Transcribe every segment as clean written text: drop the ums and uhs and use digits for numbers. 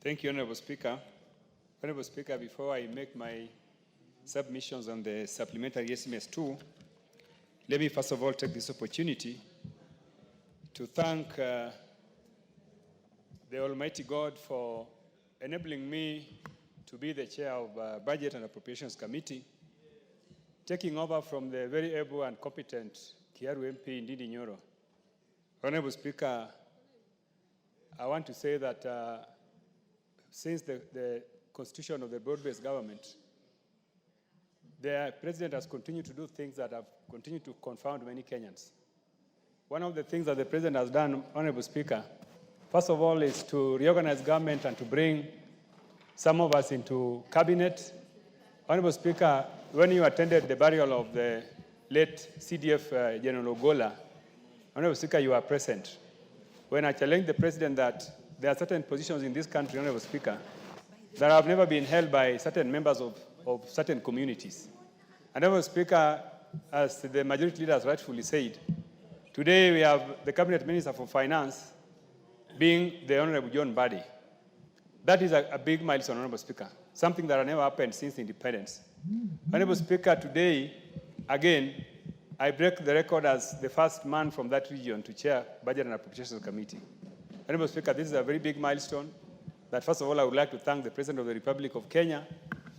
Thank you, Honorable Speaker. Honorable Speaker, before I make my submissions on the supplementary estimates too, let me first of all take this opportunity to thank the Almighty God for enabling me to be the chair of Budget and Appropriations Committee, taking over from the very able and competent Kiaru MP NDINDI NYORO. Honorable Speaker, I want to say that since the constitution of the broad-based government, the president has continued to do things that have continued to confound many Kenyans. One of the things that the president has done, Honorable Speaker, first of all, is to reorganize government and to bring some of us into cabinet. Honorable Speaker, when you attended the burial of the late CDF General Ogola, Honorable Speaker, you were present. When I challenged the president that there are certain positions in this country, Honorable Speaker, that have never been held by certain members of certain communities. And Honorable Speaker, as the majority leader has rightfully said, today we have the Cabinet Minister for Finance being the Honorable John Mbadi. That is a big milestone, Honorable Speaker, something that has never happened since independence. Honorable Speaker, today, again, I break the record as the first man from that region to chair Budget and Appropriations Committee. Honorable Speaker, this is a very big milestone that, first of all, I would like to thank the President of the Republic of Kenya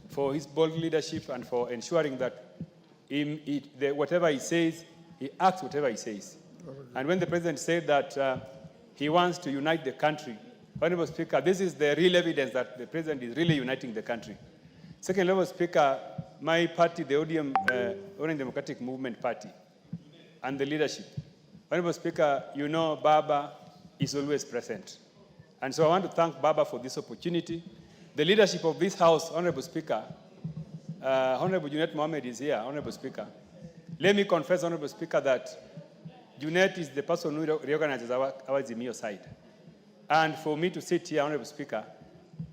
for his bold leadership and for ensuring that whatever he says, he acts whatever he says. And when the President said that he wants to unite the country, Honorable Speaker, this is the real evidence that the President is really uniting the country. Second, Honorable Speaker, my party, the ODM, Orange Democratic Movement Party, and the leadership. Honorable Speaker, you know Baba is always present. And so I want to thank Baba for this opportunity. The leadership of this House, Honorable Speaker, Honorable Junet Mohammed is here, Honorable Speaker. Let me confess, Honorable Speaker, that Junet is the person who reorganizes our Zimio side. And for me to sit here, Honorable Speaker,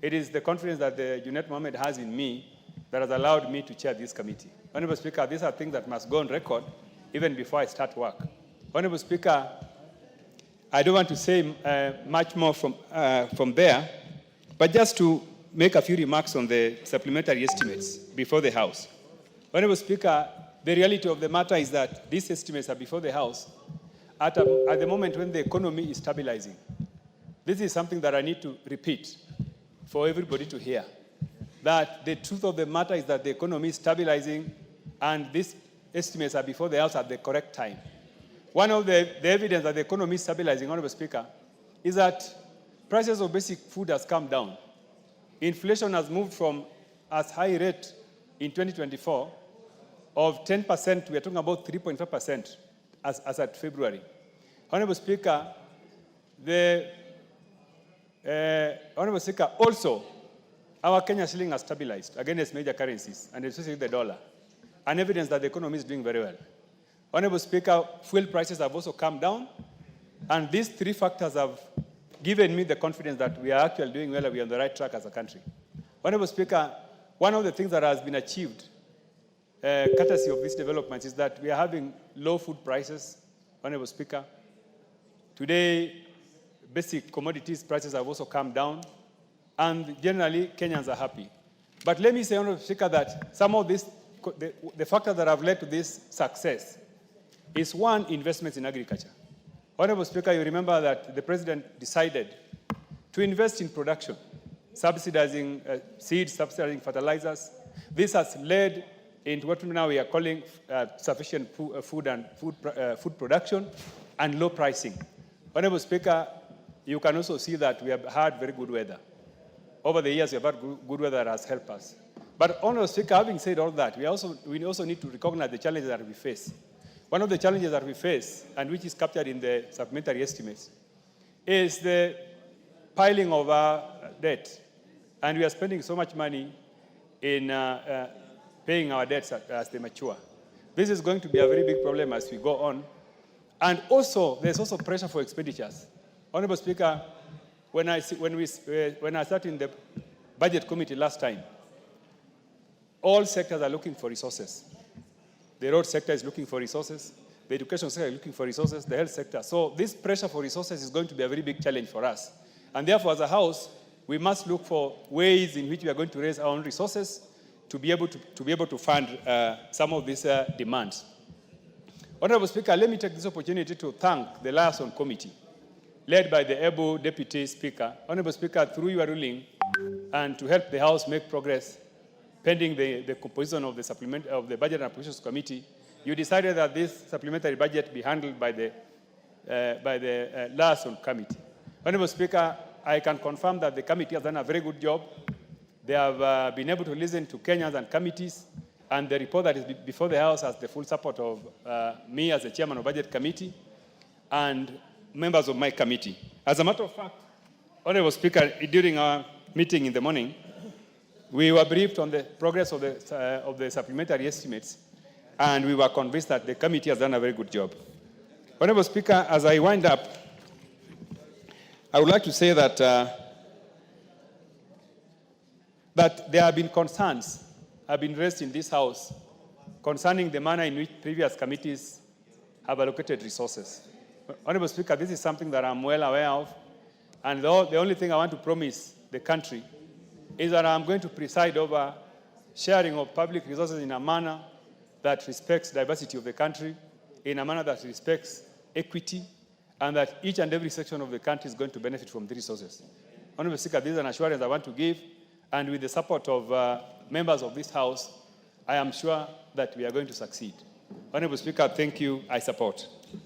it is the confidence that the Junet Mohammed has in me that has allowed me to chair this committee. Honorable Speaker, these are things that must go on record even before I start work. Honorable Speaker, I don't want to say much more from there, but just to make a few remarks on the supplementary estimates before the House. Honorable Speaker, the reality of the matter is that these estimates are before the House at the moment when the economy is stabilizing. This is something that I need to repeat for everybody to hear, that the truth of the matter is that the economy is stabilizing and these estimates are before the House at the correct time. One of the evidence that the economy is stabilizing, Honorable Speaker, is that prices of basic food has come down. Inflation has moved from as high rate in 2024 of 10%, we are talking about 3.5% as at February. Honorable Speaker, Honorable Speaker, also, our Kenya shilling has stabilized against major currencies, and especially the dollar, and evidence that the economy is doing very well. Honorable Speaker, fuel prices have also come down, and these three factors have given me the confidence that we are actually doing well and we are on the right track as a country. Honorable Speaker, one of the things that has been achieved, courtesy of these developments, is that we are having low food prices. Honorable Speaker, today, basic commodities prices have also come down, and generally, Kenyans are happy. But let me say, Honorable Speaker, that some of this, the factors that have led to this success is, one, investments in agriculture. Honorable Speaker, you remember that the President decided to invest in production, subsidizing seeds, subsidizing fertilizers. This has led into what now we are calling sufficient food production and low pricing. Honorable Speaker, you can also see that we have had very good weather. Over the years, we have had good weather that has helped us. But, Honorable Speaker, having said all that, we also need to recognize the challenges that we face. One of the challenges that we face, and which is captured in the supplementary estimates, is the piling of our debt. And we are spending so much money in paying our debts as they mature. This is going to be a very big problem as we go on. And also, there's also pressure for expenditures. Honorable Speaker, when I sat in the Budget Committee last time, all sectors are looking for resources. The road sector is looking for resources. The education sector is looking for resources. The health sector. So this pressure for resources is going to be a very big challenge for us. And therefore, as a House, we must look for ways in which we are going to raise our own resources to be able to fund some of these demands. Honorable Speaker, let me take this opportunity to thank the Liaison Committee, led by the able Deputy Speaker. Honorable Speaker, through your ruling, and to help the House make progress pending the composition of the Budget and Appropriations Committee, you decided that this supplementary budget be handled by the Liaison Committee. Honorable Speaker, I can confirm that the committee has done a very good job. They have been able to listen to Kenyans and committees, and the report that is before the House has the full support of me as the chairman of Budget Committee and members of my committee. As a matter of fact, Honorable Speaker, during our meeting in the morning, we were briefed on the progress of the supplementary estimates, and we were convinced that the committee has done a very good job. Honorable Speaker, as I wind up, I would like to say that that there have been concerns have been raised in this House concerning the manner in which previous committees have allocated resources. Honorable Speaker, this is something that I'm well aware of, and the only thing I want to promise the country is that I'm going to preside over sharing of public resources in a manner that respects diversity of the country, in a manner that respects equity, and that each and every section of the country is going to benefit from the resources. Honorable Speaker, this is an assurance I want to give, and with the support of members of this House, I am sure that we are going to succeed. Honorable Speaker, thank you. I support.